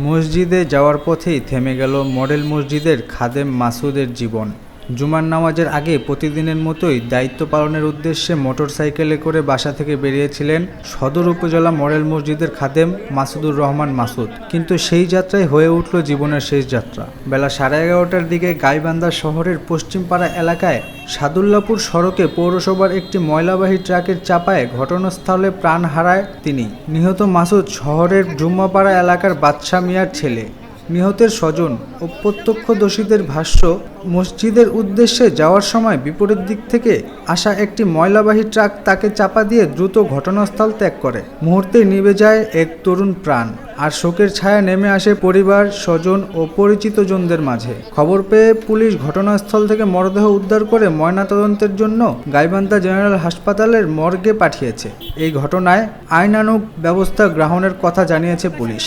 মসজিদে যাওয়ার পথেই থেমে গেল মডেল মসজিদের খাদেম মাসুদের জীবন। জুমার নামাজের আগে প্রতিদিনের মতোই দায়িত্ব পালনের উদ্দেশ্যে মোটরসাইকেলে করে বাসা থেকে বেরিয়েছিলেন সদর উপজেলা মডেল মসজিদের খাদেম মাসুদুর রহমান মাসুদ। কিন্তু সেই যাত্রাই হয়ে উঠল জীবনের শেষ যাত্রা। বেলা 11:30টার দিকে গাইবান্ধা শহরের পশ্চিমপাড়া এলাকায় সাদুল্লাপুর সড়কে পৌরসভার একটি ময়লাবাহী ট্রাকের চাপায় ঘটনাস্থলে প্রাণ হারায় তিনি। নিহত মাসুদ শহরের জুম্মাপাড়া এলাকার বাদশা মিয়ার ছেলে। নিহতের স্বজন ও প্রত্যক্ষদর্শীদের ভাষ্য, মসজিদের উদ্দেশ্যে যাওয়ার সময় বিপরীত দিক থেকে আসা একটি ময়লাবাহী ট্রাক তাকে চাপা দিয়ে দ্রুত ঘটনাস্থল ত্যাগ করে। মুহূর্তেই নিভে যায় এক তরুণ প্রাণ, আর শোকের ছায়া নেমে আসে পরিবার, স্বজন ও পরিচিতজনদের মাঝে। খবর পেয়ে পুলিশ ঘটনাস্থল থেকে মরদেহ উদ্ধার করে ময়নাতদন্তের জন্য গাইবান্ধা জেনারেল হাসপাতালের মর্গে পাঠিয়েছে। এই ঘটনায় আইনানুগ ব্যবস্থা গ্রহণের কথা জানিয়েছে পুলিশ।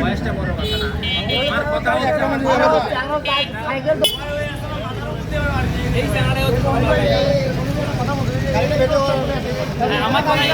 বয়সটা বড় কথা না, আমার কথা আমার কথা